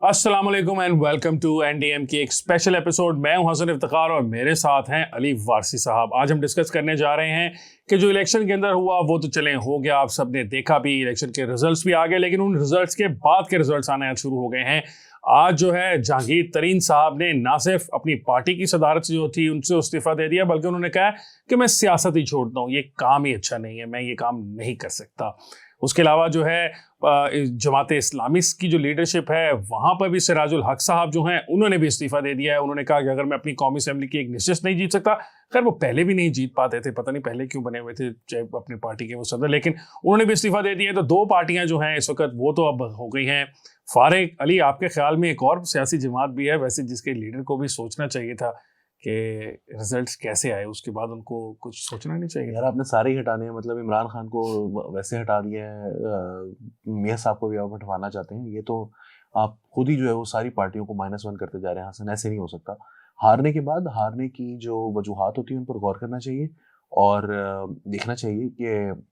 अस्सलाम वालेकुम and welcome to NDM की एक स्पेशल एपिसोड। मैं हूं हसन इफ्तिखार और मेरे साथ हैं अली वारसी साहब। आज हम डिस्कस करने जा रहे हैं कि जो इलेक्शन के अंदर हुआ वो तो चलें हो गया, आप सबने देखा भी, इलेक्शन के रिजल्ट्स भी आ गए, लेकिन उन रिजल्ट्स के बाद के रिजल्ट्स आने शुरू हो गए हैं। आज जो है जहांगीर तरीन साहब ने ना सिर्फ अपनी पार्टी की सदारत जो थी उनसे इस्तीफा दे दिया, बल्कि उन्होंने कहा कि मैं सियासत ही छोड़ता हूँ, ये काम ही अच्छा नहीं है, मैं ये काम नहीं कर सकता। उसके अलावा जो है जमात इस्लामी की जो लीडरशिप है वहाँ पर भी सिराजुल हक साहब जो हैं उन्होंने भी इस्तीफा दे दिया है। उन्होंने कहा कि अगर मैं अपनी कौमी असेंबली की एक नशिस्त नहीं जीत सकता, खैर वो पहले भी नहीं जीत पाते थे, पता नहीं पहले क्यों बने हुए थे चाहे अपनी पार्टी के वो सदर, लेकिन उन्होंने भी इस्तीफा दे दिया। तो दो पार्टियां जो हैं इस वक्त वो तो अब हो गई हैं फारिग। अली, आपके ख्याल में एक और सियासी जमात भी है वैसे जिसके लीडर को भी सोचना चाहिए था कि रिजल्ट्स कैसे आए, उसके बाद उनको कुछ सोचना नहीं चाहिए? यार आपने सारे ही हटाने हैं, मतलब इमरान खान को वैसे हटा दिया है, मियां साहब को भी आप हटवाना चाहते हैं। ये तो आप खुद ही जो है वो सारी पार्टियों को -1 करते जा रहे हैं। हसन, ऐसे नहीं हो सकता। हारने के बाद हारने की जो वजूहात होती है उन पर गौर करना चाहिए और देखना चाहिए कि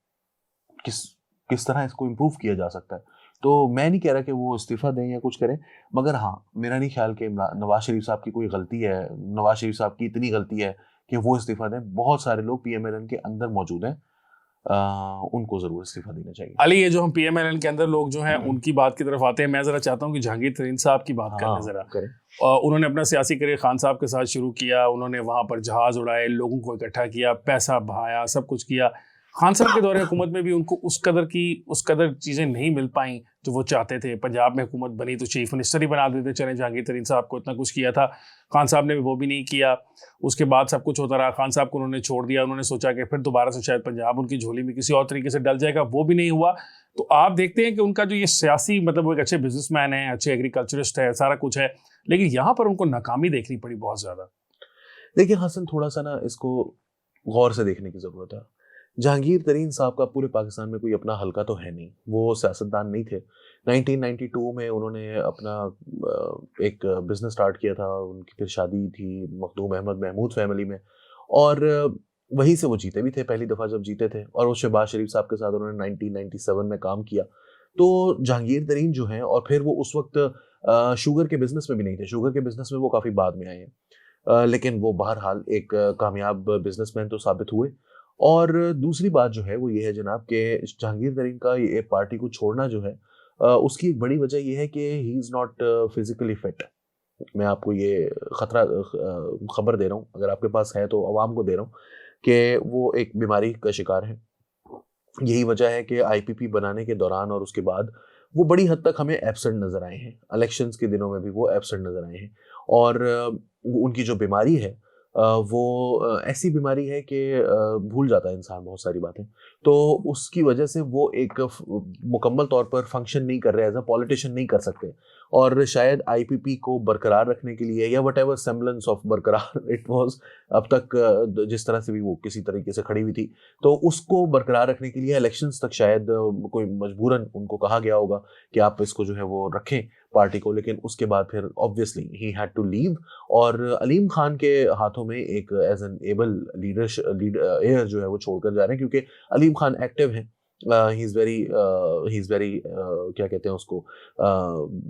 किस किस तरह इसको इम्प्रूव किया जा सकता है। तो मैं नहीं कह रहा कि वो इस्तीफ़ा दें या कुछ करें, मगर हाँ, मेरा नहीं ख्याल कि नवाज शरीफ साहब की कोई गलती है, नवाज शरीफ साहब की इतनी गलती है कि वो इस्तीफ़ा दें। बहुत सारे लोग पीएमएलएन के अंदर मौजूद हैं, उनको ज़रूर इस्तीफ़ा देना चाहिए। अली, ये जो हम पीएमएलएन के अंदर लोग जो हैं उनकी बात की तरफ आते हैं, मैं ज़रा चाहता हूँ कि जहांगीर तरीन साहब की बात करने ज़रा करें। उन्होंने अपना सियासी करियर खान साहब के साथ शुरू किया, उन्होंने वहाँ पर जहाज़ उड़ाए, लोगों को इकट्ठा किया, पैसा बहाया, सब कुछ किया। खान साहब के दौरे हुकूमत में भी उनको उस कदर चीज़ें नहीं मिल पाई जो वो चाहते थे। पंजाब में हुकूमत बनी तो चीफ मिनिस्टर ही बना देते चले, जहांगीर तरीन साहब को इतना कुछ किया था, खान साहब ने भी वो भी नहीं किया। उसके बाद सब कुछ होता रहा, खान साहब को उन्होंने छोड़ दिया, उन्होंने सोचा कि फिर दोबारा से शायद पंजाब उनकी झोली में किसी और तरीके से डल जाएगा, वो भी नहीं हुआ। तो आप देखते हैं कि उनका जो ये सियासी, मतलब वो एक अच्छे बिजनेसमैन है, अच्छे एग्रीकल्चरिस्ट है, सारा कुछ है, लेकिन यहाँ पर उनको नाकामी देखनी पड़ी बहुत ज़्यादा। देखिए हसन, थोड़ा सा ना इसको गौर से देखने की ज़रूरत है। जहांगीर तरीन साहब का पूरे पाकिस्तान में कोई अपना हलका तो है नहीं, वो सियासतदान नहीं थे। 1992 में उन्होंने अपना एक बिजनेस स्टार्ट किया था, उनकी फिर शादी थी मखदूम अहमद महमूद फैमिली में, और वहीं से वो जीते भी थे पहली दफ़ा जब जीते थे, और उस शहबाज शरीफ साहब के साथ उन्होंने 1997 में काम किया। तो जहांगीर तरीन जो हैं, और फिर वो उस वक्त शुगर के बिजनेस में भी नहीं थे, शुगर के बिजनेस में वो काफ़ी बाद में आए हैं, लेकिन वो बहरहाल एक कामयाब बिजनेसमैन तो साबित हुए। और दूसरी बात जो है वो ये है जनाब कि जहांगीर तरीन का ये पार्टी को छोड़ना जो है, उसकी एक बड़ी वजह ये है कि he is not physically fit. मैं आपको ये खबर दे रहा हूँ, अगर आपके पास है तो आवाम को दे रहा हूँ, कि वो एक बीमारी का शिकार है। यही वजह है कि आईपीपी बनाने के दौरान और उसके बाद वो बड़ी हद तक हमें एब्सेंट नज़र आए हैं। इलेक्शंस के दिनों में भी वो एब्सेंट नज़र आए हैं, और उनकी जो बीमारी है वो ऐसी बीमारी है कि भूल जाता है इंसान बहुत सारी बातें। तो उसकी वजह से वो एक मुकम्मल तौर पर फंक्शन नहीं कर रहे, एज अ पॉलिटिशियन नहीं कर सकते, और शायद आईपीपी को बरकरार रखने के लिए, या व्हाटएवर सेम्बलेंस ऑफ बरकरार इट वाज अब तक, जिस तरह से भी वो किसी तरीके से खड़ी हुई थी, तो उसको बरकरार रखने के लिए इलेक्शंस तक शायद कोई मजबूरन उनको कहा गया होगा कि आप इसको जो है वो रखें पार्टी को। लेकिन उसके बाद फिर obviously he had to leave, और अलीम खान के हाथों में एक एज एन एबल एयर जो है वो छोड़कर जा रहे हैं, क्योंकि अलीम खान एक्टिव हैं। ही इज़ वेरी क्या कहते हैं उसको,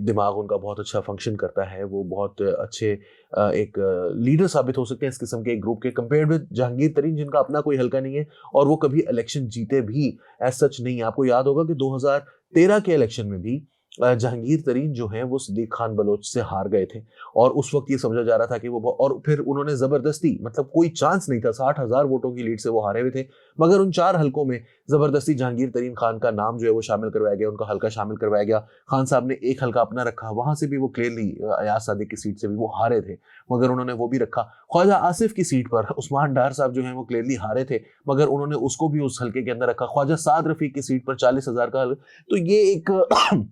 दिमाग उनका बहुत अच्छा फंक्शन करता है, वो बहुत अच्छे एक लीडर साबित हो सकते हैं इस किस्म के एक ग्रुप के, कंपेयर्ड विद जहांगीर तरीन जिनका अपना कोई हल्का नहीं है, और वो कभी इलेक्शन जीते भी एज सच नहीं। आपको याद होगा कि 2013 के इलेक्शन में भी जहांगीर तरीन जो है वो सिद्दीक खान बलोच से हार गए थे, और उस वक्त ये समझा जा रहा था कि वो, और फिर उन्होंने जबरदस्ती, मतलब कोई चांस नहीं था, 60,000 वोटों की लीड से वो हारे हुए थे, मगर उन 4 हलकों में जबरदस्ती जहांगीर तरीन खान का नाम जो है वो शामिल करवाया गया, उनका हल्का शामिल करवाया गया। खान साहब ने एक हल्का अपना रखा, वहां से भी वो क्लियरली अयाज सादिक की सीट से भी वो हारे थे, मगर उन्होंने वो भी रखा। ख्वाजा आसिफ की सीट पर उस्मान डार साहब जो है वो क्लियरली हारे थे, मगर उन्होंने उसको भी उस हल्के के अंदर रखा। ख्वाजा साद रफीक की सीट पर 40,000 का। तो ये एक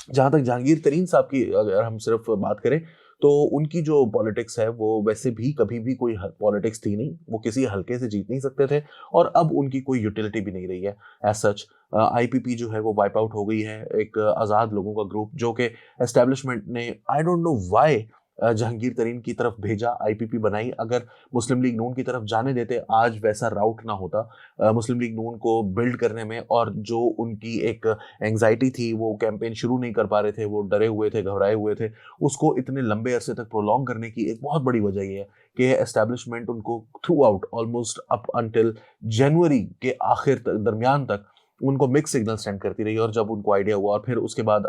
जहाँ तक जहांगीर तरीन साहब की अगर हम सिर्फ बात करें, तो उनकी जो पॉलिटिक्स है वो वैसे भी कभी भी कोई पॉलिटिक्स थी नहीं, वो किसी हल्के से जीत नहीं सकते थे, और अब उनकी कोई यूटिलिटी भी नहीं रही है एज सच। आईपीपी जो है वो वाइप आउट हो गई है, एक आज़ाद लोगों का ग्रुप जो कि एस्टेब्लिशमेंट ने, I don't know why, Jahangir तरीन की तरफ भेजा, आईपीपी बनाई। अगर मुस्लिम लीग नून की तरफ जाने देते, आज वैसा राउट ना होता मुस्लिम लीग नून को बिल्ड करने में। और जो उनकी एक एंग्जाइटी थी, वो कैंपेन शुरू नहीं कर पा रहे थे, वो डरे हुए थे, घबराए हुए थे, उसको इतने लंबे अरसे तक प्रोलॉन्ग करने की एक बहुत बड़ी वजह ये है कि एस्टैब्लिशमेंट उनको throughout almost up until जनवरी के आखिर तक, दरमियान तक उनको मिक्स सिग्नल सेंड करती रही। और जब उनको आइडिया हुआ, और फिर उसके बाद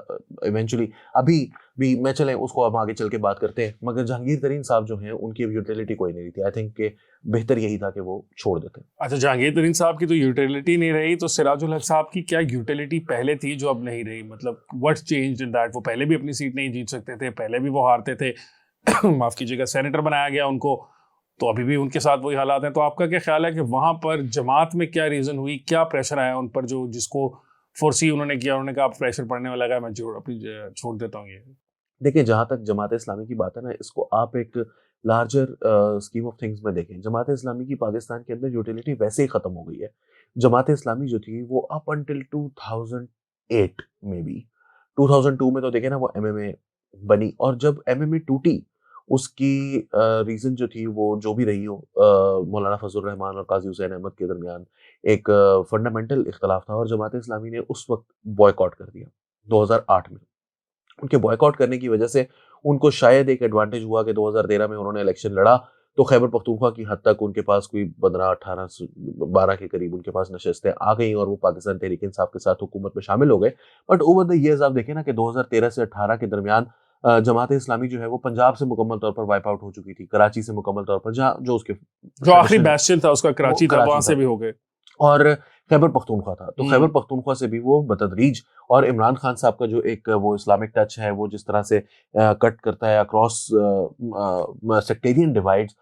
इवेंचुअली अभी भी मैं चलें उसको हम आगे चल के बात करते हैं, मगर जहांगीर तरीन साहब जो हैं उनकी यूटिलिटी कोई नहीं रही थी। आई थिंक कि बेहतर यही था कि वो छोड़ देते। अच्छा, जहांगीर तरीन साहब की तो यूटिलिटी नहीं रही, तो सिराजुल हक साहब की क्या यूटिलिटी पहले थी जो अब नहीं रही? मतलब व्हाट चेंज्ड इन दैट? वो पहले भी अपनी सीट नहीं जीत सकते थे, पहले भी वो हारते थे माफ कीजिएगा, सेनेटर बनाया गया उनको, तो अभी भी उनके साथ वही हालात हैं। तो आपका क्या ख्याल है कि वहां पर जमात में क्या रीजन हुई, क्या प्रेशर आया उन पर, जो जिसको फोर्सी उन्होंने किया, उन्होंने कहा प्रेशर पड़ने वाला लगा, मैं छोड़ देता हूँ ये? देखिए, जहाँ तक जमात इस्लामी की बात है ना, इसको आप एक लार्जर स्कीम ऑफ थिंग्स में देखें। जमात इस्लामी की पाकिस्तान के अंदर यूटिलिटी वैसे ही ख़त्म हो गई है। जमात इस्लामी जो थी वो अप अंटिल 2008 में भी, 2002 में तो देखें ना, वो एमएमए बनी। और जब एमएमए टूटी, उसकी रीज़न जो थी वो जो भी रही हो, मौलाना फजल रहमान और काजी हुसैन अहमद के दरमियान एक फंडामेंटल इख्तलाफ था, और जमात इस्लामी ने उस वक्त बॉयकॉट कर दिया 2008 में। उनके बॉयकॉट करने की वजह से उनको शायद एक एडवांटेज हुआ कि 2013 में उन्होंने इलेक्शन लड़ा, तो खैबर पख्तूनख्वा की हद तक उनके पास कोई 15, 18, 12 के करीब उनके पास नशस्तें आ गई, और वो पाकिस्तान तहरीक इंसाफ के साथ हुकूमत में शामिल हो गए। बट ओवर द ईयर्स आप देखें ना कि 2013 से 18 के दरमियान जमात इस्लामी जो है वो पंजाब से मुकम्मल तौर पर वाइप आउट हो चुकी थी, कराची से मुकम्मल तौर पर, जहाँ जो उसके जो आखिरी बैस्टियन था उसका कराची था, वहां से भी हो गए, और खैबर पख्तूनख्वा था। तो खैबर पख्तूनख्वा से भी वो बतदरीज, और इमरान खान साहब का जो एक वो इस्लामिक टच है, वो जिस तरह से कट करता है across sectarian divides,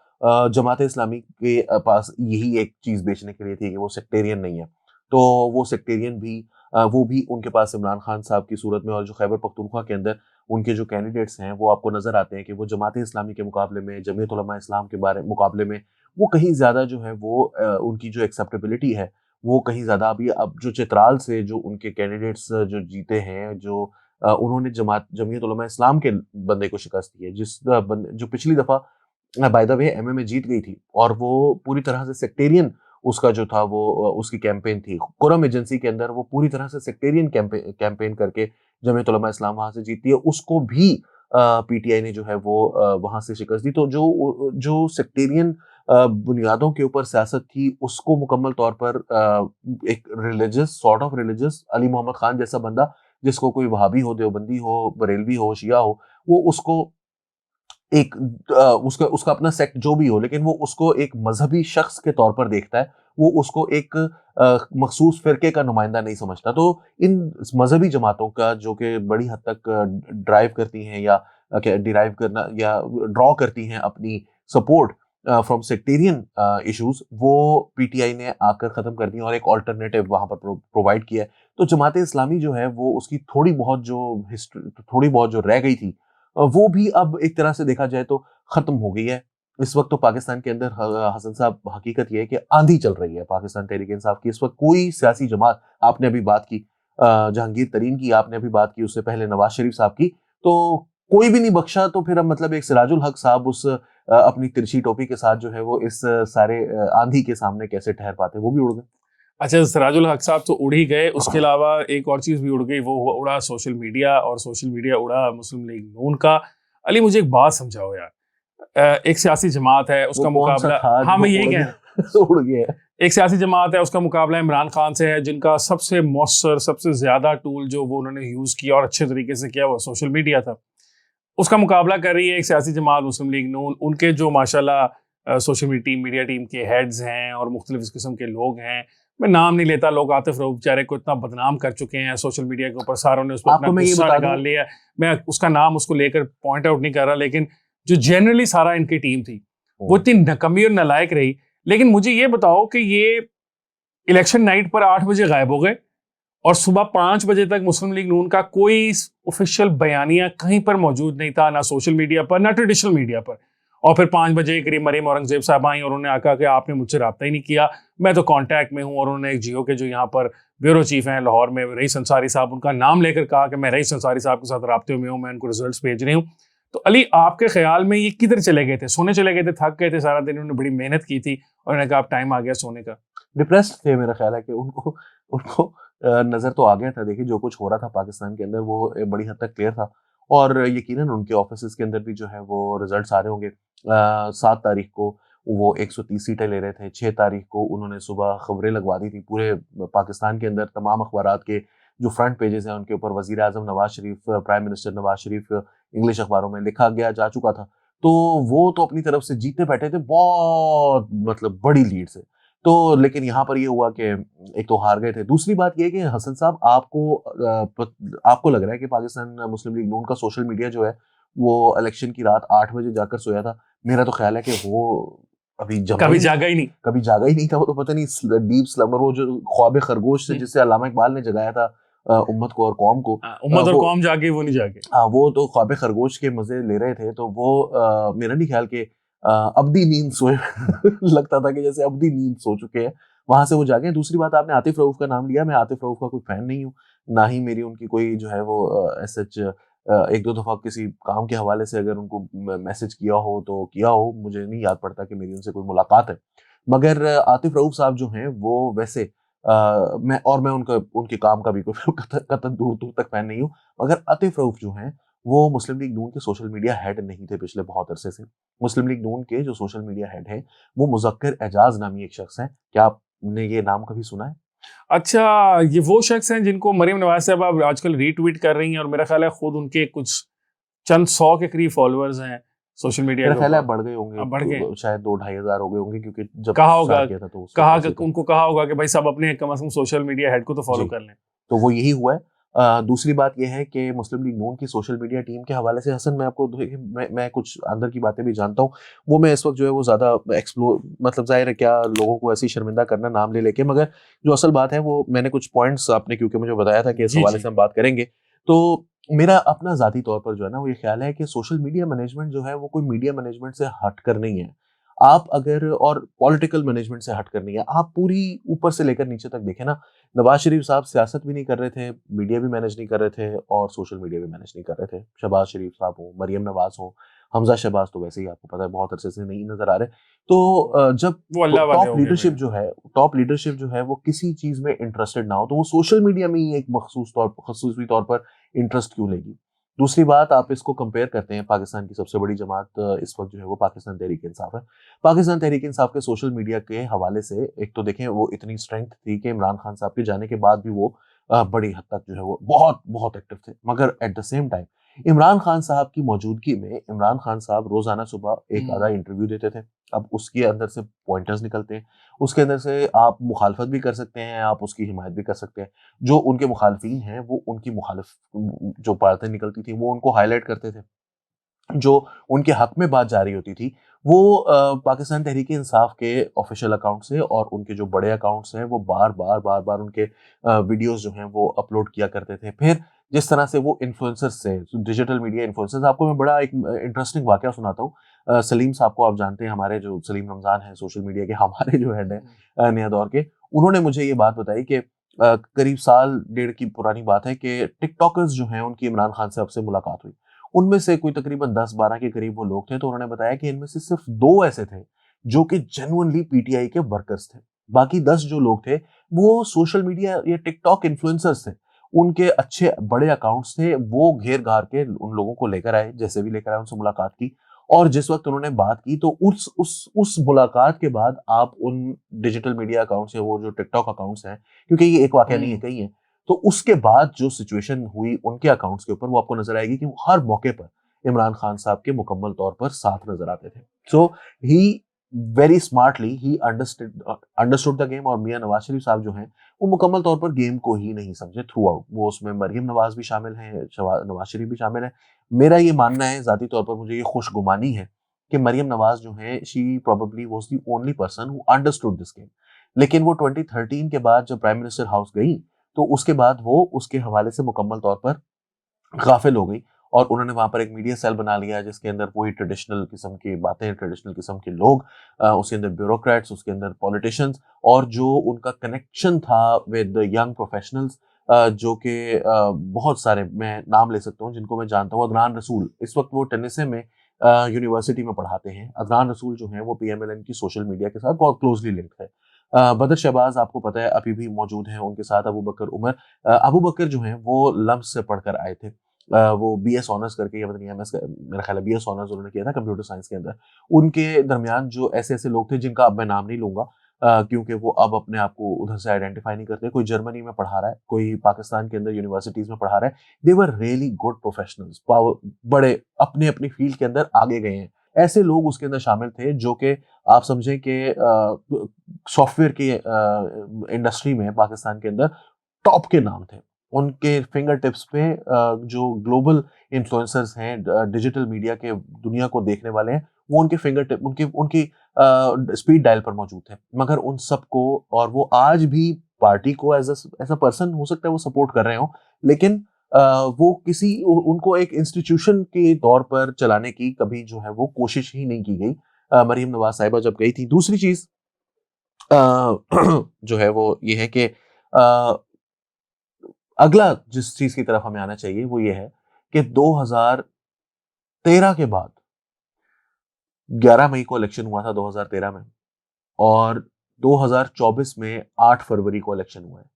Jamaat Islami के पास यही एक चीज़ बेचने के लिए थी कि वो सेक्टेरियन नहीं है। तो वो सेक्टेरियन भी वो भी उनके पास इमरान खान साहब की सूरत में, और जो खैबर पख्तूनख्वा के अंदर उनके जो कैंडिडेट्स हैं वो आपको नज़र आते हैं कि वो जमात इस्लामी के मुकाबले में, जमीयत उलमा इस्लाम के मुकाबले में वो कहीं ज़्यादा जो है वो उनकी जो एक्सेप्टेबिलिटी है वो कहीं ज़्यादा अभी, अब जो चित्राल से जो उनके कैंडिडेट्स जो जीते हैं, जो उन्होंने जमीयत उलमा इस्लाम के बंदे को शिकस्त दी है, जो पिछली दफ़ा बाय द वे एमएमए जीत गई थी, और वो पूरी तरह से सेक्टेरियन उसका जो था वो उसकी कैंपेन थी कुरम एजेंसी के अंदर, वो पूरी तरह से सेक्टेरियन कैंपेन करके जमीयत उलमा इस्लाम वहाँ से जीतती है, उसको भी पीटीआई ने जो है वो वहाँ से शिकस्त दी। तो जो सेक्टेरियन बुनियादों के ऊपर सियासत थी, उसको मुकम्मल तौर पर एक sort of religious Ali Mohammad Khan जैसा बंदा, जिसको कोई वहाबी हो, देवबंदी हो, बरेलवी हो, शिया हो, वो उसको एक उसका अपना सेक्ट जो भी हो, लेकिन वो उसको एक मजहबी शख्स के तौर पर देखता है, वो उसको एक मखसूस फिरके का नुमाइंदा नहीं समझता। तो इन मजहबी जमातों का, जो कि बड़ी हद तक ड्राइव करती हैं या डिराइव करना या ड्रॉ करती हैं अपनी सपोर्ट फ्रॉम सेक्टेरियन इश्यूज, वो पीटीआई ने आकर ख़त्म कर दिया और एक ऑल्टरनेटिव वहाँ पर प्रोवाइड किया है। तो जमात इस्लामी जो है वो उसकी थोड़ी बहुत जो रह गई थी, वो भी अब एक तरह से देखा जाए तो ख़त्म हो गई है। इस वक्त तो पाकिस्तान के अंदर हसन साहब, हकीकत ये है कि आंधी चल रही है पाकिस्तान तहरीक इंसाफ की। इस वक्त कोई सियासी जमात, आपने अभी बात की जहांगीर तरीन की, आपने अभी बात की उससे पहले नवाज शरीफ साहब की, तो कोई भी नहीं बख्शा। तो फिर अब मतलब एक सिराजुल हक साहब उस अपनी तिरछी टोपी के साथ जो है वो इस सारे आंधी के सामने कैसे ठहर पाते, वो भी उड़ गए। अच्छा, सिराजुल हक साहब तो उड़ ही गए, उसके अलावा एक और चीज़ भी उड़ गई, वो उड़ा सोशल मीडिया, और सोशल मीडिया उड़ा मुस्लिम लीग नून का। अली, मुझे एक बात समझाओ यार, एक सियासी जमात है, उसका मुकाबला, हाँ मैं यही कह उड़ गया, एक सियासी जमात है, उसका मुकाबला इमरान खान से है, जिनका सबसे मौसर, सबसे ज्यादा टूल जो वो उन्होंने यूज किया और अच्छे तरीके से किया वो सोशल मीडिया था। उसका मुकाबला कर रही है एक सियासी जमात मुस्लिम लीग नून, उनके जो माशाल्लाह सोशल मीडिया टीम के हेड्स हैं और मुख्तलिफ किस्म के लोग हैं, मैं नाम नहीं लेता, लोग आतिफ रऊफ बेचारे को इतना बदनाम कर चुके हैं सोशल मीडिया के ऊपर, सारों ने उस पर अपना गुस्सा निकाल लिया। मैं उसका नाम उसको लेकर पॉइंट आउट नहीं कर रहा, लेकिन जो जनरली सारा इनकी टीम थी वो इतनी नकमी और नालायक रही। लेकिन मुझे ये बताओ कि ये इलेक्शन नाइट पर 8 बजे गायब हो गए और सुबह 5 बजे तक मुस्लिम लीग नून का कोई ऑफिशियल बयानिया कहीं पर मौजूद नहीं था, ना सोशल मीडिया पर, ना ट्रेडिशनल मीडिया पर। और फिर 5 बजे के करीब मरीम औरंगजेब साहब आई और उन्होंने कहा कि आपने मुझसे रब्ता ही नहीं किया, मैं तो कांटेक्ट में हूँ। और उन्होंने एक जियो के जो यहाँ पर ब्यूरो चीफ हैं लाहौर में, रईस अंसारी साहब, उनका नाम लेकर कहा कि मैं रईस अंसारी साहब के साथ रब्ते में हूँ, मैं उनको रिजल्ट्स भेज रही हूँ। तो अली, आपके ख्याल में ये किधर चले गए थे? सोने चले गए थे, थक गए थे, सारा दिन उन्होंने बड़ी मेहनत की थी और उन्होंने कहा अब टाइम आ गया सोने का? डिप्रेस्ड थे, मेरा ख्याल है कि उनको उनको नज़र तो आ गया था। देखिए जो कुछ हो रहा था पाकिस्तान के अंदर वो बड़ी हद तक क्लियर था, और यकीनन उनके ऑफिसेज़ के अंदर भी जो है वो रिजल्ट्स आ रहे होंगे। 7 तारीख को वो 130 सीटें ले रहे थे, 6 तारीख को उन्होंने सुबह खबरें लगवा दी थी पूरे पाकिस्तान के अंदर, तमाम अखबारात के जो फ्रंट पेजेस हैं उनके ऊपर वज़ीर आज़म Nawaz Sharif, prime minister Nawaz Sharif, English अखबारों में लिखा गया जा चुका था। तो वो तो अपनी तरफ से जीतते बैठे थे बहुत, मतलब बड़ी लीड से। तो लेकिन यहाँ पर ये हुआ कि एक तो हार गए थे। दूसरी बात ये है कि हसन साहब, आपको लग रहा है कि पाकिस्तान मुस्लिम लीग नून का सोशल मीडिया जो है वो इलेक्शन की रात 8 बजे जाकर सोया था? मेरा तो ख्याल है कि वो अभी कभी जागा ही नहीं। कभी जागा ही नहीं था। वो तो पता नहीं डीप स्लम्बर, वो जो ख्वाब खरगोश से जिससे अल्लामा इकबाल ने जगाया था उम्मत को और कौम को, उम्मत और वो कौम जागे, वो नहीं जागे। हाँ, वो तो ख्वाब खरगोश के मजे ले रहे थे। तो वो मेरा नहीं ख्याल कि अब्दी नींद सोए लगता था कि जैसे अब्दी नींद सो चुके हैं, वहां से वो जागे। दूसरी बात, आपने आतिफ रऊफ का नाम लिया। मैं आतिफ रऊफ का कोई फैन नहीं हूँ, ना ही मेरी उनकी कोई जो है वो सच एक दो दफा किसी काम के हवाले से अगर उनको मैसेज किया हो तो किया हो, मुझे नहीं याद पड़ता कि मेरी उनसे कोई मुलाकात है। मगर आतिफ रऊफ साहब जो हैं वो वैसे मैं उनका उनके काम का भी कोई कतन दूर दूर तक फैन नहीं हूँ। मगर आतिफ रऊफ जो हैं वो मुस्लिम लीग नून के सोशल मीडिया हेड नहीं थे पिछले बहुत अरसे से। मुस्लिम लीग नून के जो सोशल मीडिया हेड हैं वो मुज़क्किर एजाज नामी एक शख्स हैं। क्या आपने ये नाम कभी सुना है? अच्छा, ये वो शख्स हैं जिनको मरियम नवाज साहब आप आजकल रीट्वीट कर रही हैं और मेरा ख्याल है खुद उनके कुछ चंद 100 के करीब फॉलोअर्स हैं सोशल मीडिया मेरा के ख्याल है ऊपर। बढ़ गए होंगे, अब बढ़ गए। शायद 2-2.5 हज़ार हो गए होंगे, क्योंकि जब कहा होगा, स्टार्ट किया था तो उसके पास ही थे। उनको कहा होगा कि भाई सब अपने कम से कम सोशल मीडिया हेड को तो फॉलो जी, कर लें। तो वो यही हुआ है। दूसरी बात ये है कि मुस्लिम लीग नून की सोशल मीडिया टीम के हवाले से हसन, मैं आपको देखिए, मैं कुछ अंदर की बातें भी जानता हूँ। वो मैं इस वक्त जो है वो ज़्यादा एक्सप्लोर, मतलब ज़ाहिर है क्या लोगों को ऐसी शर्मिंदा करना नाम ले लेके, मगर जो असल बात है वो मैंने कुछ पॉइंट्स, आपने क्योंकि मुझे बताया था कि इस जी हवाले जी। से हम बात करेंगे, तो मेरा अपना ज़ाती तौर पर जो है ना वो ये ख्याल है कि सोशल मीडिया मैनेजमेंट जो है वो कोई मीडिया मैनेजमेंट से हटकर नहीं है। आप अगर, और पॉलिटिकल मैनेजमेंट से हटकर नहीं है, आप पूरी ऊपर से लेकर नीचे तक देखें ना, नवाज शरीफ साहब सियासत भी नहीं कर रहे थे, मीडिया भी मैनेज नहीं कर रहे थे, और सोशल मीडिया भी मैनेज नहीं कर रहे थे। शहबाज शरीफ साहब हो, मरियम नवाज हो, हमजा शहबाज तो वैसे ही आपको पता है बहुत अरसे से नहीं नजर आ रहे। तो जब वो अल्लाह वाले हो गए भाई। टॉप लीडरशिप जो है वो किसी चीज में इंटरेस्टेड ना हो, तो वो सोशल मीडिया में ही एक खसूसी तौर पर इंटरेस्ट क्यों लेगी? दूसरी बात, आप इसको कंपेयर करते हैं, पाकिस्तान की सबसे बड़ी जमात इस वक्त जो है वो पाकिस्तान तहरीक इंसाफ है। पाकिस्तान तहरीक इंसाफ के सोशल मीडिया के हवाले से एक तो देखें, वो इतनी स्ट्रेंथ थी कि इमरान खान साहब के जाने के बाद भी वो बड़ी हद तक जो है वो बहुत बहुत एक्टिव थे। मगर at the same time Imran Khan साहब की मौजूदगी में इमरान खान साहब रोजाना सुबह एक आधा इंटरव्यू देते थे। अब उसके अंदर से पॉइंटर्स निकलते हैं, उसके अंदर से आप मुखालफत भी कर सकते हैं, आप उसकी हिमायत भी कर सकते हैं। जो उनके मुखालफिन हैं वो उनकी मुखालिफ जो बातें निकलती थी वो उनको हाईलाइट करते थे, जो उनके हक में बात जारी होती थी वो पाकिस्तान तहरीक इंसाफ के ऑफिशियल अकाउंट से, और उनके जो बड़े अकाउंट्स हैं वो बार बार उनके वीडियोस जो हैं वो अपलोड किया करते थे। फिर जिस तरह से वो इन्फ्लुएंसर्स से, डिजिटल मीडिया इन्फ्लुएंसर्स, आपको मैं बड़ा एक इंटरेस्टिंग वाकया सुनाता हूँ। सलीम साहब को आप जानते हैं, हमारे जो सलीम रमजान हैं सोशल मीडिया के हमारे जो हेड हैं नया दौर के, उन्होंने मुझे ये बात बताई कि करीब साल डेढ़ की पुरानी बात है कि टिकटॉकर्स जो हैं उनकी इमरान खान साहब से मुलाकात हुई। उनमें से कोई तकरीबन 10-12 के करीब वो लोग थे, तो उन्होंने बताया कि इनमें से सिर्फ 2 ऐसे थे जो कि जेन्युइनली पीटीआई के वर्कर्स थे। बाकी 10 जो लोग थे वो सोशल मीडिया या टिकटॉक इन्फ्लुएंसर्स थे। उनके अच्छे बड़े अकाउंट्स थे, वो घेर-घार के उन लोगों को लेकर आए, जैसे भी लेकर आए, उनसे मुलाकात की, और जिस वक़्त उन्होंने बात की तो उस मुलाकात के बाद आप उन डिजिटल मीडिया अकाउंट्स या वो जो टिकटॉक अकाउंट्स हैं, क्योंकि ये एक वाकया नहीं है, कई हैं, तो उसके बाद जो सिचुएशन हुई उनके अकाउंट्स के ऊपर, वो आपको नजर आएगी कि वो हर मौके पर इमरान खान साहब के मुकम्मल तौर पर साथ नजर आते थे। So he very smartly he understood the game, और मियां नवाज शरीफ साहब जो हैं वो मुकम्मल तौर पर गेम को ही नहीं समझे थ्रू आउट। वो उसमें मरियम नवाज भी शामिल हैं, नवाज शरीफ भी शामिल है। मेरा ये मानना है, जाती तौर पर मुझे ये खुशगुमानी है कि मरियम नवाज जो है she probably was the only person who understood this game. लेकिन वो 2013 के बाद जब प्राइम मिनिस्टर हाउस गई तो उसके बाद वो उसके हवाले से मुकम्मल तौर पर गाफिल हो गई, और उन्होंने वहां पर एक मीडिया सेल बना लिया जिसके अंदर वही ट्रेडिशनल किस्म की बातें, ट्रेडिशनल किस्म के लोग, उसके अंदर ब्यूरोक्रेट्स, उसके अंदर पॉलिटिशियंस, और जो उनका कनेक्शन था विद यंग प्रोफेशनल्स, जो कि बहुत सारे मैं नाम ले सकता हूँ जिनको मैं जानता हूँ। अदनान रसूल इस वक्त वो टेनेसी में यूनिवर्सिटी में पढ़ाते हैं। अदनान रसूल जो हैं वो पीएमएलएन की सोशल मीडिया के साथ बहुत क्लोजली लिंक्ड है। बदर शहबाज आपको पता है अभी भी मौजूद हैं, उनके साथ अबू बकर उमर। अबू बकर जो हैं वो लम्स से पढ़कर आए थे। वो बीएस ऑनर्स करके या पता नहीं एमएस, मेरा ख्याल है बीएस ऑनर्स उन्होंने किया था कंप्यूटर साइंस के अंदर। उनके दरमियान जो ऐसे-ऐसे लोग थे जिनका अब मैं नाम नहीं लूँगा, क्योंकि वो अब अपने आप को उधर से आइडेंटिफाई नहीं करते। कोई जर्मनी में पढ़ा रहा है, कोई पाकिस्तान के अंदर यूनिवर्सिटीज़ में पढ़ा रहा है। दे वर रियली गुड प्रोफेशनल्स, बड़े अपनी-अपनी फील्ड के अंदर आगे गए हैं। ऐसे लोग उसके अंदर शामिल थे जो कि आप समझें कि सॉफ्टवेयर की इंडस्ट्री में पाकिस्तान के अंदर टॉप के नाम थे। उनके फिंगर टिप्स पे जो ग्लोबल इन्फ्लुएंसर्स हैं, डिजिटल मीडिया के दुनिया को देखने वाले हैं, वो उनके फिंगर टिप उनकी उनकी स्पीड डायल पर मौजूद थे। मगर उन सबको, और वो आज भी पार्टी को एज अ पर्सन हो सकता है वो सपोर्ट कर रहे हों, लेकिन वो उनको एक इंस्टीट्यूशन के तौर पर चलाने की कभी जो है वो कोशिश ही नहीं की गई। मरीम नवाज साहिबा जब गई थी। दूसरी चीज जो है वो ये है कि अगला जिस चीज की तरफ हमें आना चाहिए वो ये है कि 2013 के बाद 11 मई को इलेक्शन हुआ था 2013 में, और 2024 में 8 फरवरी को इलेक्शन हुआ है।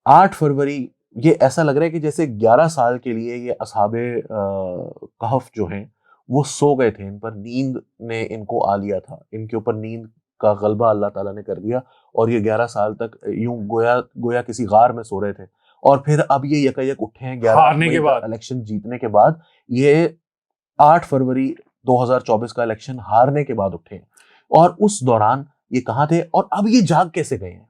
8 फरवरी, ये ऐसा लग रहा है कि जैसे 11 साल के लिए ये असहाबे कहफ जो हैं वो सो गए थे। इन पर नींद ने इनको आ लिया था, इनके ऊपर नींद का गलबा अल्लाह ताला ने कर दिया, और ये 11 साल तक यूं गोया गोया किसी गार में सो रहे थे। और फिर अब ये यकायक उठे हैं 11 हारने मई के का बाद। इलेक्शन जीतने के बाद। ये 8 फरवरी 2024 का इलेक्शन हारने के बाद उठे हैं, और उस दौरान ये कहाँ थे और अब ये जाग कैसे गए हैं?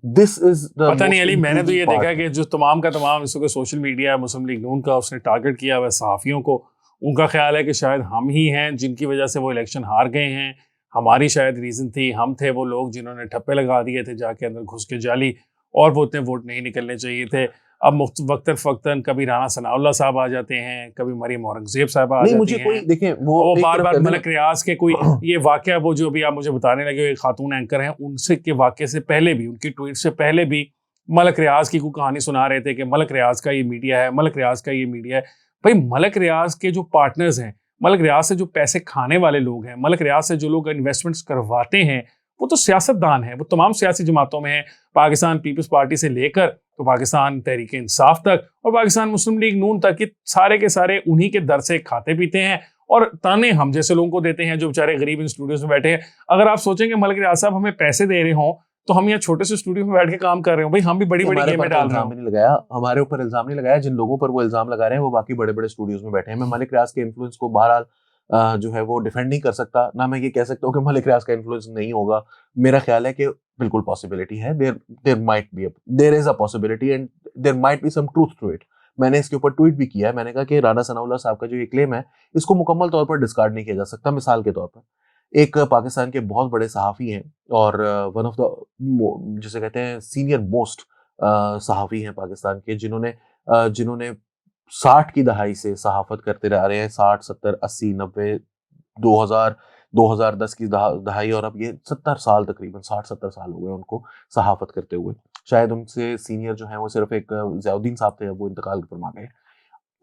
दिस इज द पता नहीं मोस्ट अली, मैंने तो ये इंट्रिगिंग देखा पार्ट। कि जो तमाम का तमाम इस वक्त सोशल मीडिया है मुस्लिम लीग नून का, उसने टारगेट किया हुआ है सहाफ़ियों को। उनका ख्याल है कि शायद हम ही हैं जिनकी वजह से वो इलेक्शन हार गए हैं, हमारी शायद रीज़न थी, हम थे वो लोग जिन्होंने ठप्पे लगा दिए थे जाके अंदर घुस के जाली, और वो उतने वोट नहीं निकलने चाहिए थे। अब वक्तन फ़क्तन कभी राना सनाउल्लाह साहब आ जाते हैं, कभी मरीम औरंगज़ेब साहिबा आ नहीं, जाती मुझे कोई हैं, देखें वो और वो एक बार तरफ बार कर दें। मलक रियाज के कोई ये वाकया, वो जो भी आप मुझे बताने लगे, एक खातून एंकर हैं, उनसे के वाकये से पहले भी, उनकी ट्वीट से पहले भी मलक रियाज की कोई कहानी सुना रहे थे कि मलक रियाज का ये मीडिया है, मलक रियाज का ये मीडिया है। भाई मलक रियाज के जो पार्टनर्स हैं, मलक रियाज से जो पैसे खाने वाले लोग हैं, मलक रियाज से जो लोग इन्वेस्टमेंट्स करवाते हैं, वो तो सियासतदान हैं, वो तमाम सियासी जमातों में हैं, पाकिस्तान पीपल्स पार्टी से लेकर तो पाकिस्तान तहरीक इंसाफ तक और पाकिस्तान मुस्लिम लीग नून तक, ये सारे के सारे उन्हीं के दर से खाते पीते हैं, और ताने हम जैसे लोगों को देते हैं जो बेचारे गरीब इन स्टूडियोज में बैठे हैं। अगर आप सोचेंगे मलक रियाज साहब हमें पैसे दे रहे हों तो हम यहाँ छोटे से स्टूडियो में बैठ के काम कर रहे हो, भाई हम भी बड़ी बड़ी हमारे गेमें पर तो डाल रहे इल्जाम हो। ही नहीं लगाया, हमारे ऊपर इल्जाम नहीं लगाया। जिन लोगों पर वो इल्जाम लगा रहे हैं वो बाकी बड़े बड़े स्टूडियोज में बैठे हैं। मैं मलिक रियाज के इन्फ्लुएंस को बहरहाल जो है वो डिफेंड नहीं कर सकता, ना मैं ये कह सकता हूँ कि मलिक रियाज का इन्फ्लुएंस नहीं होगा। मेरा ख्याल है कि बिल्कुल पॉसिबिलिटी है, there is a possibility and there might be some truth to it. मैंने इसके ऊपर ट्वीट भी किया है। मैंने कहा कि राना सनाउल्लाह साहब का जो ये क्लेम है इसको मुकम्मल तौर पर डिस्कार्ड नहीं किया जा सकता। मिसाल के तौर पर एक पाकिस्तान के बहुत बड़े सहाफ़ी हैं, और वन ऑफ द जिसे कहते हैं सीनियर मोस्ट सहाफ़ी हैं पाकिस्तान के, जिन्होंने 60 की दहाई से सहाफ़त करते रह रहे हैं। 60, 70, 80, 90, 2000, 2010 की दहाई, और अब ये 70 साल, तकरीबन 60-70 साल हो गए उनको सहाफ़त करते हुए। शायद उनसे सीनियर जो हैं वो सिर्फ एक ज़ियाउद्दीन साहब थे, अब वो इंतकाल फरमा गए।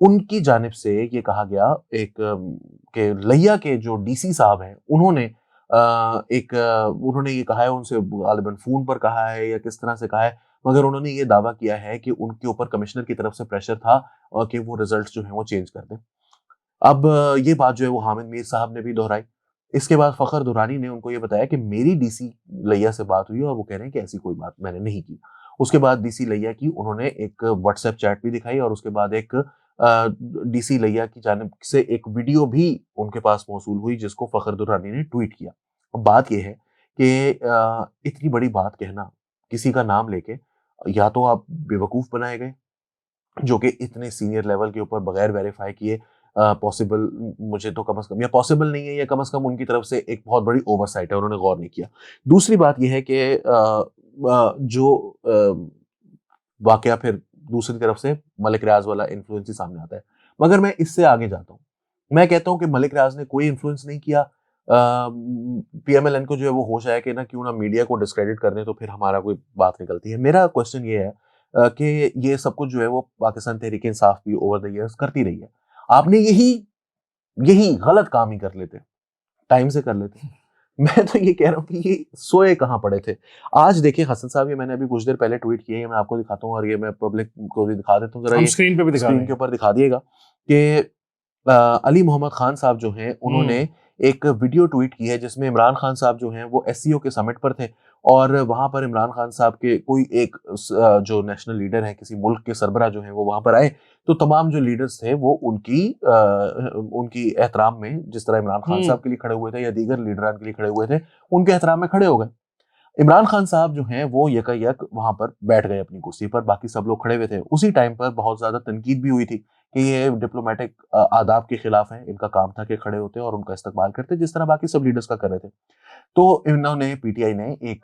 उनकी जानिब से ये कहा गया कि लिया के जो डीसी साहब हैं उन्होंने उन्होंने ये कहा है, उनसे गालिबन फोन पर कहा है या किस तरह से कहा है, मगर उन्होंने ये दावा किया है कि उनके ऊपर कमिश्नर की तरफ से प्रेशर था कि वो रिजल्ट जो है वो चेंज कर दें। अब ये बात जो है वो हामिद मीर साहब ने भी दोहराई। इसके बाद फखर दुरानी ने उनको ये बताया कि मेरी डीसी लिया से बात हुई और वो कह रहे हैं कि ऐसी कोई बात मैंने नहीं की। उसके बाद डीसी लिया की उन्होंने एक व्हाट्सएप चैट भी दिखाई, और उसके बाद एक डीसी लिया की जानिब से एक वीडियो भी उनके पास मौसूल हुई जिसको फखर दुरानी ने ट्वीट किया। अब बात यह है कि इतनी बड़ी बात कहना किसी का नाम लेके, या तो आप बेवकूफ बनाए गए जो कि इतने सीनियर लेवल के ऊपर बगैर वेरीफाई किए पॉसिबल, मुझे तो कम से कम, या पॉसिबल नहीं है, या कम से कम उनकी तरफ से एक बहुत बड़ी ओवरसाइट है, उन्होंने गौर नहीं किया। दूसरी बात यह है कि जो वाकया फिर दूसरी तरफ से मलिक रियाज वाला इन्फ्लुएंस ही सामने आता है। मगर मैं इससे आगे जाता हूँ, मैं कहता हूँ कि मलिक रियाज ने कोई इन्फ्लुएंस नहीं किया। पीएमएलएन को जो है वो होश आया कि ना क्यों ना मीडिया को डिस्क्रेडिट करने, तो फिर हमारा कोई बात निकलती है। मेरा क्वेश्चन ये है कि ये सब कुछ जो है वो पाकिस्तान तहरीक इंसाफ भी ओवर द इयर्स करती रही है। आपने यही गलत काम ही कर लेते, टाइम से कर लेते। मैं तो ये कह रहा हूँ कि ये सोए कहाँ पड़े थे। आज देखिए हसन साहब, ये मैंने अभी कुछ देर पहले ट्वीट किया है, मैं आपको दिखाता हूँ और ये मैं पब्लिक को भी दिखा देता हूँ, जरा हम ये स्क्रीन पे भी दिखा स्क्रीन के ऊपर दिखा दिएगा कि अली मोहम्मद खान साहब जो हैं उन्होंने एक वीडियो ट्वीट की है जिसमें इमरान खान साहब जो हैं वो एससीओ के समिट पर थे और वहां पर इमरान खान साहब के कोई एक जो नेशनल लीडर है किसी मुल्क के सरबरा जो हैं वो वहां पर आए, तो तमाम जो लीडर्स थे वो उनकी एहतराम में, जिस तरह इमरान खान साहब के लिए खड़े हुए थे या दीगर लीडरान के लिए खड़े हुए थे, उनके एहतराम में खड़े हो गए। इमरान खान साहब जो हैं वो यकायक वहां पर बैठ गए अपनी कुर्सी पर, बाकी सब लोग खड़े हुए थे। उसी टाइम पर बहुत ज्यादा तनकीद भी हुई थी कि ये डिप्लोमेटिक आदाब के खिलाफ हैं, इनका काम था कि खड़े होते और उनका इस्तकबाल करते जिस तरह बाकी सब लीडर्स का कर रहे थे। तो इन्होंने पीटीआई ने एक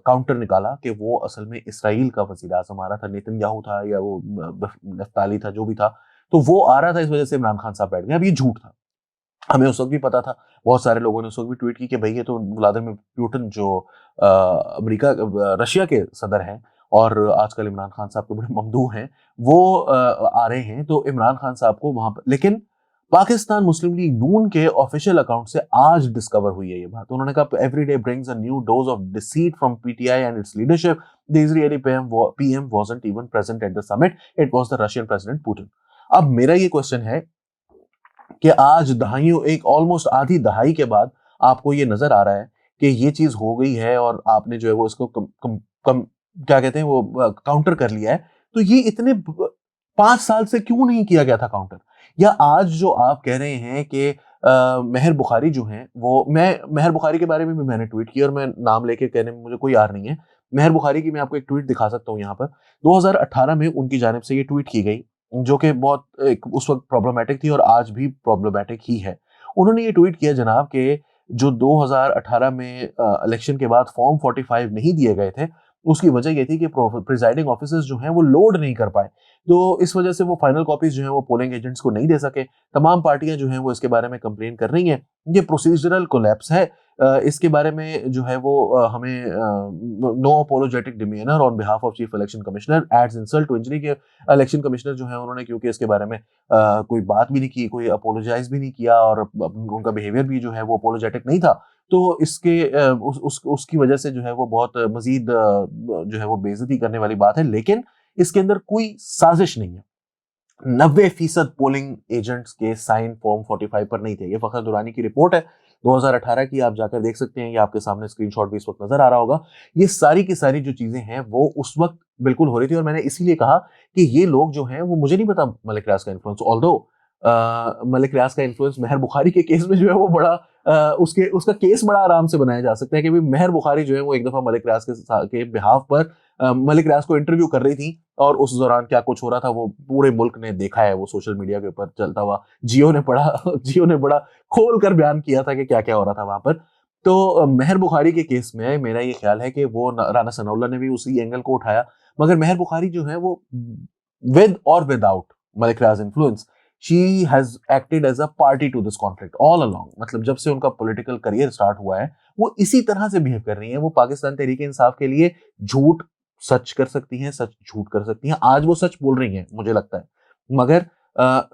काउंटर निकाला कि वो असल में इसराइल का वजीर आज़म आ रहा था, नेतन्याहू था या वो नफ्ताली था, जो भी था, तो वो आ रहा था, इस वजह से इमरान खान साहब बैठ गए। अब ये झूठ था, हमें उस वक्त भी पता था, बहुत सारे लोगों ने उस वक्त भी ट्वीट की कि भाई ये तो व्लादिमीर पुतिन जो रशिया के सदर हैं और आजकल इमरान खान साहब के बड़े ममदूह हैं, वो आ रहे हैं, तो इमरान खान साहब को वहां पर, लेकिन पाकिस्तान मुस्लिम लीग नून के ऑफिशियल अकाउंट से आज डिस्कवर हुई है ये बात। उन्होंने कहा every day brings a new dose of deceit from PTI and it's leadership, the Israeli PM wasn't even present at the summit, it was the Russian president Putin. अब मेरा ये क्वेश्चन है कि आज दहाइयों, एक ऑलमोस्ट आधी दहाई के बाद आपको ये नजर आ रहा है कि ये चीज हो गई है और आपने जो है वो इसको क्या कहते हैं वो काउंटर कर लिया है, तो ये इतने 5 साल से क्यों नहीं किया गया था काउंटर? या आज जो आप कह रहे हैं कि मेहर बुखारी जो हैं वो, मैं मेहर बुखारी के बारे में भी मैंने ट्वीट किया और मैं नाम लेके कहने में मुझे कोई यार नहीं है। मेहर बुखारी की मैं आपको एक ट्वीट दिखा सकता हूँ यहाँ पर। 2018 में उनकी जानिब से ये ट्वीट की गई जो कि बहुत एक उस वक्त प्रॉब्लमेटिक थी और आज भी प्रॉब्लमेटिक ही है। उन्होंने ये ट्वीट किया जनाब कि जो 2018 में इलेक्शन के बाद फॉर्म 45 नहीं दिए गए थे, उसकी वजह ये थी कि प्रिजाइडिंग ऑफिसर्स जो हैं वो लोड नहीं कर पाए, तो इस वजह से वो फाइनल कॉपीज जो हैं वो पोलिंग एजेंट्स को नहीं दे सके। तमाम पार्टियां जो हैं वो इसके बारे में कंप्लेन कर रही हैं, ये प्रोसीजरल कोलैप्स है। इसके बारे में जो है वो हमें no apologetic demeanour on behalf of chief election commissioner adds insult to injury के इलेक्शन कमिश्नर जो है उन्होंने, क्योंकि इसके बारे में कोई बात भी नहीं की, कोई अपोलोजाइज भी नहीं किया और उनका बिहेवियर भी जो है वो अपोलोजेटिक नहीं था, तो इसके उसकी वजह से जो है वो बहुत मजीद जो है वो बेइज्जती करने वाली बात है। लेकिन इसके अंदर कोई साजिश नहीं है। 90% पोलिंग एजेंट्स के साइन फॉर्म 45 पर नहीं थे। ये फखर दुरानी की रिपोर्ट है 2018 की, आप जाकर देख सकते हैं, ये आपके सामने स्क्रीनशॉट भी इस वक्त नजर आ रहा होगा। ये सारी की सारी जो चीजें हैं वो उस वक्त बिल्कुल हो रही थी और मैंने इसीलिए कहा कि ये लोग जो हैं वो, मुझे नहीं पता मलिक रियाज का इन्फ्लुएंस, ऑल्दो मलिक रियाज का इन्फ्लुएंस मेहर बुखारी के केस में जो है वो बड़ा उसका केस बड़ा आराम से बनाया जा सकता है कि मेहर बुखारी जो है वो एक दफा मलिक रियाज के बिहाफ पर मलिक रियाज को इंटरव्यू कर रही थी और उस दौरान क्या कुछ हो रहा था वो पूरे मुल्क ने देखा है, वो सोशल मीडिया के ऊपर चलता हुआ जियो ने बड़ा खोल कर बयान किया था कि क्या क्या हो रहा था वहां पर। तो मेहर बुखारी के केस में मेरा ये ख्याल है कि वो राना सनाउल्लाह ने भी उसी एंगल को उठाया, मगर मेहर बुखारी जो है वो विद और without Malik Riyaz influence, she has acted as a party to this conflict all along। मतलब जब से उनका पॉलिटिकल करियर स्टार्ट हुआ है वो इसी तरह से बिहेव कर रही हैं। वो पाकिस्तान तहरीक इंसाफ के लिए झूठ सच कर सकती हैं, सच झूठ कर सकती हैं। आज वो सच बोल रही हैं मुझे लगता है, मगर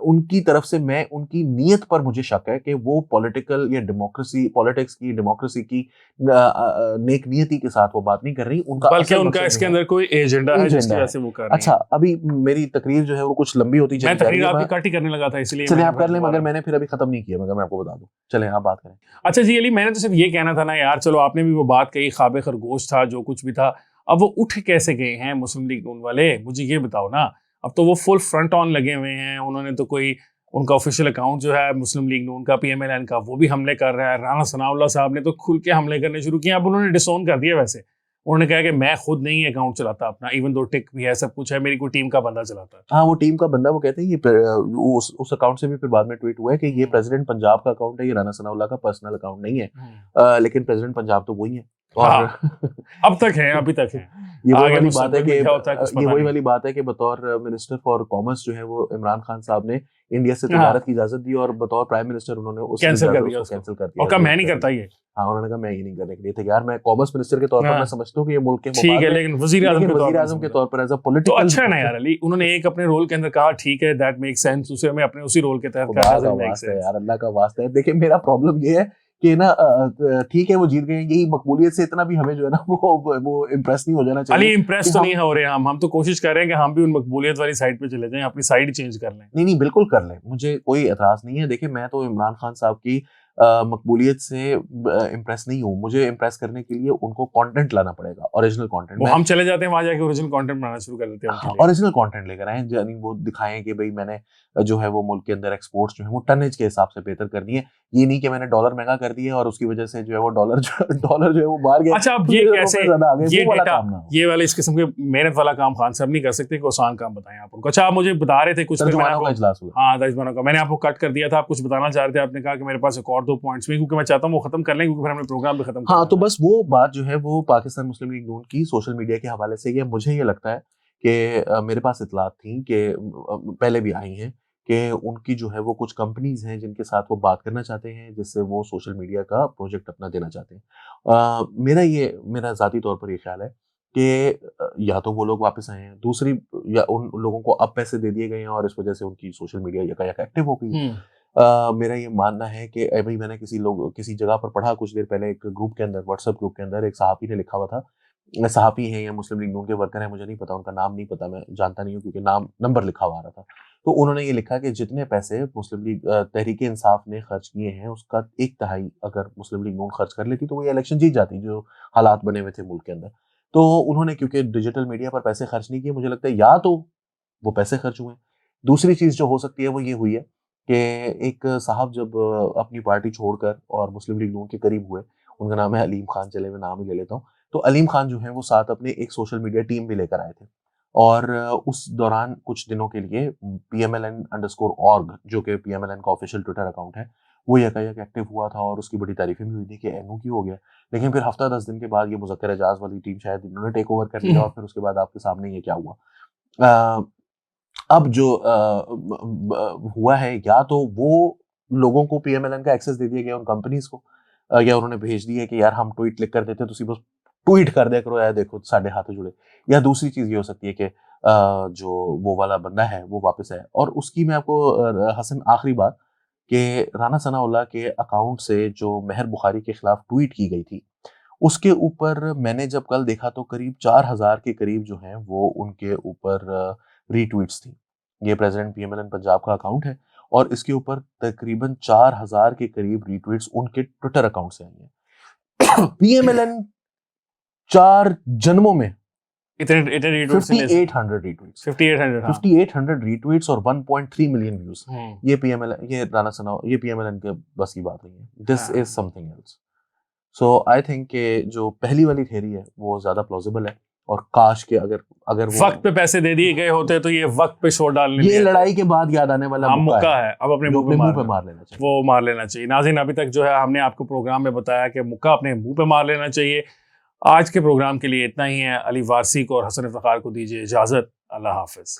उनकी तरफ से मैं उनकी नीयत पर मुझे शक है कि वो पॉलिटिकल या डेमोक्रेसी की नेक नियति के साथ वो बात नहीं कर रही। बल्कि उनका इसके अंदर कोई एजेंडा है जिसकी वजह से वो कर रही हैं। अच्छा, अभी मेरी तकरीर जो है वो कुछ लंबी होती मैं तकरीर आपकी काटी करने लगा था, इसलिए चलिए आप कर लें, मगर मैंने फिर अभी खत्म नहीं किया, मगर मैं आपको बता दूं। चलें आप बात करें। अच्छा जी अली, मैंने तो सिर्फ ये कहना था ना यार, चलो आपने भी वो बात कही, ख्वाब खरगोश था जो कुछ भी था, अब वो उठ कैसे गए हैं मुस्लिम लीग नून वाले, मुझे ये बताओ ना। अब तो वो फुल फ्रंट ऑन लगे हुए हैं, उन्होंने तो कोई उनका ऑफिशियल अकाउंट जो है मुस्लिम लीग नून का PMLN का वो भी हमले कर रहा है। राना सनाउल्लाह साहब ने तो खुल के हमले करने शुरू किए। अब उन्होंने डिसोन कर दिया, वैसे उन्होंने कहा कि मैं खुद नहीं अकाउंट चलाता अपना, इवन दो टिक भी है, सब कुछ है, मेरी कोई टीम का बंदा चलाता है। हाँ, वो टीम का बंदा, वो कहते हैं ये उस अकाउंट से भी फिर बाद में ट्वीट हुआ है कि ये प्रेसिडेंट पंजाब का अकाउंट है, ये राना सनाउल्लाह का पर्सनल अकाउंट नहीं है। लेकिन प्रेसिडेंट पंजाब तो वही है और अब तक है, अभी तक है। ये वही वाली बात है कि बतौर मिनिस्टर फॉर कॉमर्स जो है वो इमरान खान साहब ने इंडिया से तजारत की इजाजत दी और बतौर प्राइम मिनिस्टर उन्होंने उस कैंसिल कर इजाजत दिया को उसको। कैंसिल कर दिया। और कहा मैं नहीं करता ये। हाँ, उन्होंने कहा मैं ये नहीं करने के लिए तैयार। मैं कॉमर्स मिनिस्टर के तौर पर हाँ। मैं समझता हूँ कि ये मुल्क के ठीक है, लेकिन वजीर आजम के तौर पर एज अ तो पॉलिटिकल अच्छा है ना यार अली, उन्होंने एक अपने रोल के अंदर कहा ठीक है, दैट मेक सेंस, उसे हमें अपने उसी रोल के तहत खुदा का वास्ता है यार, अल्लाह का वास्ता है। देखिए मेरा प्रॉब्लम ये है कि ना ठीक है वो जीत गए, यही मकबूलियत से इतना भी हमें जो है ना वो इम्प्रेस नहीं हो जाना चाहिए। अली इम्प्रेस तो नहीं हो रहे हम तो कोशिश कर रहे हैं कि हम भी उन मकबूलियत वाली साइड पे चले जाएं, अपनी साइड चेंज कर लें। नहीं बिल्कुल कर लें, मुझे कोई एतराज नहीं है। देखिए मैं तो इमरान खान साहब की मकबूलियत से इम्प्रेस नहीं हूँ। मुझे इम्प्रेस करने के लिए उनको कंटेंट लाना पड़ेगा, ओरिजिनल कंटेंट। वो हम चले जाते हैं वहां जाके ओरिजिनल कंटेंट बनाना शुरू कर देते हैं उनके लिए। ओरिजिनल कंटेंट लेकर आए, यानी वो दिखाएं कि भाई मैंने जो है वो मुल्क के अंदर एक्सपोर्ट्स जो है वो टनेज के हिसाब से बेहतर कर दिए। ये नहीं कि मैंने डॉलर महंगा कर दिया और उसकी वजह से जो है वो डॉलर जो है वो बाहर गया। अच्छा, अब ये कैसे ये डेटा ये वाले इस किस्म के मेहनत वाला काम खान साहब नहीं कर सकते कि आसान काम बताएं आप उनको। अच्छा, आप मुझे बता रहे थे कुछ, तर्जुमानों का इजलास हुआ। हाँ, तर्जुमानों का मैंने आपको कट कर दिया था, आप कुछ बताना चाह रहे थे, आपने कहा कि मेरे पास एक और 2 पॉइंट्स में, क्योंकि मैं चाहता हूँ वो खत्म कर लें क्योंकि फिर हमने प्रोग्राम भी खत्म। हाँ, तो बस वो बात जो है वो पाकिस्तान मुस्लिम लीग नून की सोशल मीडिया के हवाले से ये मुझे ये लगता है कि मेरे पास इतलात थी कि पहले भी आई हैं कि उनकी जो है वो कुछ कंपनीज हैं जिनके साथ वो बात करना चाहते हैं, जिससे वो सोशल मीडिया का प्रोजेक्ट अपना देना चाहते हैं। मेरा ज़ाती तौर पर ये ख्याल है कि या तो वो लोग वापस आए हैं, दूसरी या उन लोगों को अब पैसे दे दिए गए हैं और इस वजह से उनकी सोशल मीडिया यकायक एक्टिव हो गई है। मेरा ये मानना है कि अभी मैंने किसी जगह पर पढ़ा कुछ देर पहले, एक ग्रुप के अंदर, व्हाट्सएप ग्रुप के अंदर एक सहाफ़ी ने लिखा हुआ था। सहाफ़ी हैं या मुस्लिम लीग नून के वर्कर हैं मुझे नहीं पता, उनका नाम नहीं पता, मैं जानता नहीं हूँ क्योंकि नंबर लिखा हुआ आ रहा था। तो उन्होंने ये लिखा कि जितने पैसे मुस्लिम लीग तहरीक इंसाफ ने खर्च किए हैं उसका 1/3 अगर मुस्लिम लीग नून खर्च कर लेती तो वो ये इलेक्शन जीत जाती, जो हालात बने हुए थे मुल्क के अंदर। तो उन्होंने क्योंकि डिजिटल मीडिया पर पैसे खर्च नहीं किए, मुझे लगता है या तो वो पैसे खर्च हुए। दूसरी चीज़ जो हो सकती है वो ये हुई है कि एक साहब जब अपनी पार्टी छोड़कर और मुस्लिम लीग नून के करीब हुए, उनका नाम है अलीम खान, चले मैं नाम ही ले लेता हूँ। तो अलीम खान जो है वो साथ अपने एक सोशल मीडिया टीम भी लेकर आए थे और उस दौरान कुछ दिनों के लिए PMLN_org जो कि PMLN का ऑफिशियल ट्विटर अकाउंट है, वो यकायक एक्टिव हुआ था और उसकी बड़ी तारीफें भी हुई थी कि एनू की हो गया। लेकिन फिर हफ्ता 10 दिन के बाद ये मुज़क्कर एजाज वाली टीम शायद इन्होंने टेक ओवर कर लिया और फिर उसके बाद आपके सामने ये क्या हुआ। अब जो हुआ है, या तो वो लोगों को PMLN का एक्सेस दे दिया गया उन कंपनीज को, या उन्होंने भेज दिया कि यार हम ट्वीट लिख कर देते हैं तो बस ट्वीट कर दिया करो यार देखो साढ़े हाथ जुड़े। या दूसरी चीज़ ये हो सकती है कि जो वो वाला बंदा है वो वापस आए। और उसकी मैं आपको हसन आखिरी बात कि राना सनाउल्लाह के अकाउंट से जो महर बुखारी के खिलाफ ट्वीट की गई थी, उसके ऊपर मैंने जब कल देखा तो करीब 4000 के करीब जो हैं वो उनके ऊपर रीट्वीट्स थी। ये प्रेसिडेंट PMLN पंजाब का अकाउंट है और इसके ऊपर तकरीबन 4000 के करीब रीट्वीट्स उनके ट्विटर अकाउंट से आई हैं। PMLN 4 जन्मों में इतने 5800 रीट्वीट्स और 1.3 मिलियन व्यूज। ये PMLN के बस की बात नहीं है। This is something else. So I think कि जो पहली वाली थ्योरी है वो ज्यादा प्लॉजिबल है और काश के अगर वो वक्त पे पैसे दे दिए गए होते तो ये वक्त पे शोर डालने, ये लड़ाई के बाद याद आने वाला मुक्का है, अब अपने मुंह पे मार लेना चाहिए, वो मार लेना चाहिए। नाज़रीन, अभी तक जो है हमने आपको प्रोग्राम में बताया कि मुक्का अपने मुंह पे मार लेना चाहिए। आज के प्रोग्राम के लिए इतना ही है। अली वारसी को और हसन इफ्तिखार को दीजिए इजाजत। अल्लाह हाफिज।